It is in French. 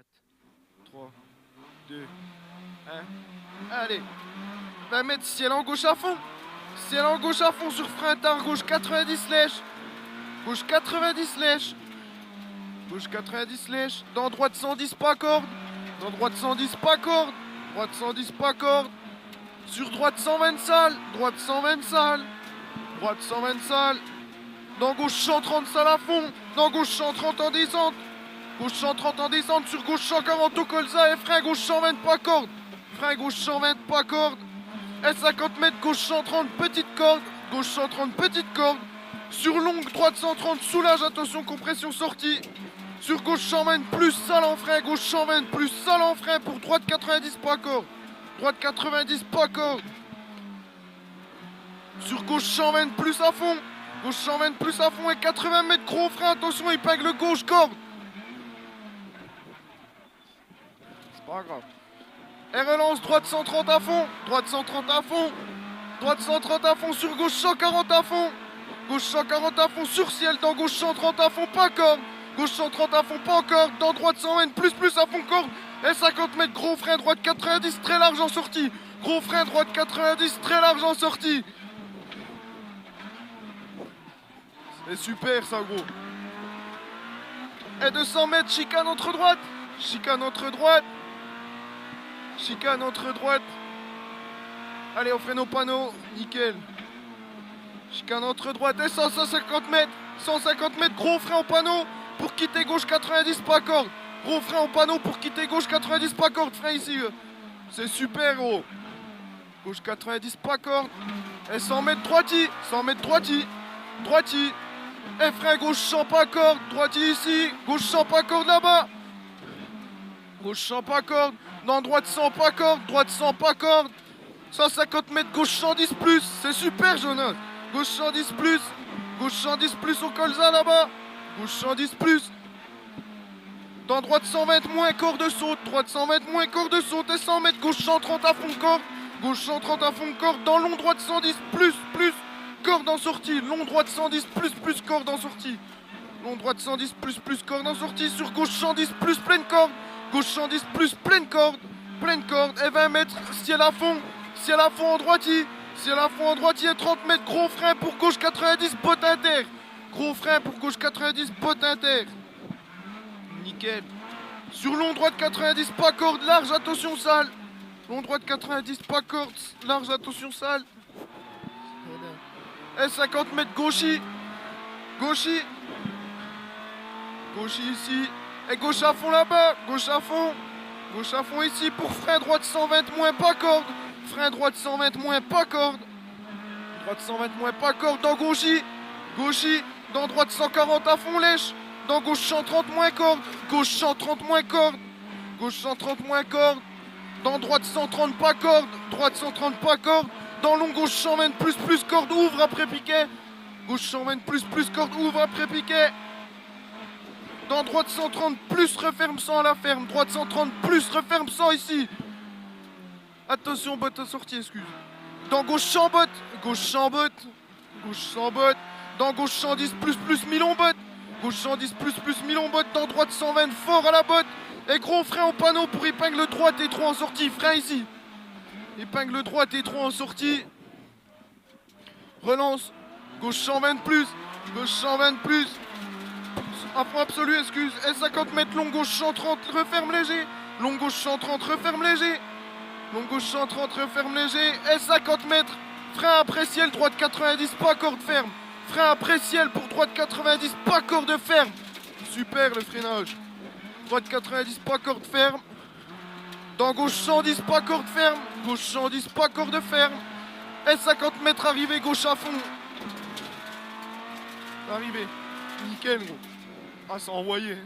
4, 3, 2, 1. Allez. 20 mètres, ciel en gauche à fond. Ciel en gauche à fond sur frein tard, gauche 90 lèche. Gauche 90 lèche. Gauche 90 lèche. Dans droite 110 pas corde. Dans droite 110 pas corde. Droite 110 pas corde. Sur droite 120 salles. Droite 120 salles. Droite 120 salles. Dans gauche 130 salles à fond. Dans gauche 130 en descente. Gauche 130 en descente. Sur gauche 140 au colza. Et frein gauche 120 pas corde. Frein gauche 120 pas corde. Et 50 mètres gauche 130 petite corde. Gauche 130 petite corde. Sur longue droite 130 soulage. Attention compression sortie. Sur gauche 120 plus salle en frein. Gauche 120 plus salle en frein pour droite 90 pas corde. Droite 90 pas corde. Sur gauche 120 plus à fond. Gauche 120 plus à fond et 80 mètres gros frein. Attention épingle gauche corde. C'est pas grave. Et relance droite 130 à fond. Droite 130 à fond. Droite 130 à fond sur gauche 140 à fond. Gauche 140 à fond sur ciel. Dans gauche 130 à fond pas corde. Gauche 130 à fond pas encore. Dans droite 120 plus à fond corde. Et 50 mètres gros frein droite 90 très large en sortie. Gros frein droite 90 très large en sortie. C'est super ça gros. Et 200 mètres chicane entre droite. Chicane entre droite. Chicane entre droite. Allez on freine au panneau. Nickel. Chicane entre droite et 150 mètres. 150 mètres gros frein au panneau. Pour quitter gauche 90 pas corde. Gros frein au panneau pour quitter gauche 90 pas corde. Frein ici. C'est super gros. Gauche 90 pas corde. Et 100 mètres droiti. 100 mètres droiti. Droiti. Et frein gauche 100 pas corde. Droiti ici. Gauche 100 pas corde là-bas. Gauche 100 pas corde. Dans droite 100 pas corde. Droite 100 pas corde. 150 mètres gauche 110 plus. C'est super Jonas. Gauche 110 plus. Gauche 110 plus au colza là-bas. Gauche 110 plus. Dans droite 120 moins corps de saute. Droite 120 moins corps de saute. Et 100 mètres gauche 130 à fond de corde. Gauche 130 à fond de corde. Dans long droite 110 plus. Corde en sortie. Long droite 110 plus corde en sortie. Long droite 110 plus corde en sortie. Sur gauche 110 plus pleine corde. Gauche 110 plus pleine corde. Pleine corde. Et 20 mètres ciel à fond. Ciel à fond en droitier. Ciel à fond en droitier. 30 mètres gros frein pour gauche 90 botte inter. Gros frein pour gauche 90 botte inter. Nickel. Sur long droite 90 pas corde large attention salle. Long droite 90 pas corde large attention salle. Et 50 mètres gauchy. Gauchy. Gauchy ici. Et gauche à fond là-bas. Gauche à fond. Gauche à fond ici pour frein droite 120 moins pas corde. Frein droite 120 moins pas corde. Droite 120 moins pas corde. Dans gauchy. Gauchy. Dans droite 140 à fond lèche. Dans gauche 130 moins corde. Gauche 130 moins corde. Gauche 130 moins corde. Dans droite 130 pas corde. Droite 130 pas corde. Dans long gauche 120 plus corde. Ouvre après piquet. Gauche 120 plus corde. Ouvre après piquet. Dans droite 130 plus referme 100 à la ferme. Droite 130 plus referme 100 ici. Attention botte à sortie excuse. Dans gauche 100 botte. Gauche 100 botte. Gauche 100 botte. Dans gauche 110 plus 1000 on botte. Gauche 110 plus 1000 on botte. Dans droite 120 fort à la botte. Et gros frein au panneau pour épingle droite et 3 en sortie. Frein ici. Épingle droite et 3 en sortie. Relance. Gauche 120 plus. Gauche 120 plus. À fond absolu excuse. Et 50 mètres long gauche 130 referme léger. Long gauche 130 referme léger. Long gauche 130 referme léger. Et 50 mètres. Frein après ciel droite 90 pas corde ferme. Frein après ciel pour droite 90 pas corde ferme. Super le freinage. Droite 90 pas corde ferme. Dans gauche 110 pas corde ferme. Gauche 110 pas corde ferme. Et 50 mètres arrivée gauche à fond. Arrivé. Nickel gros. Ah c'est envoyé.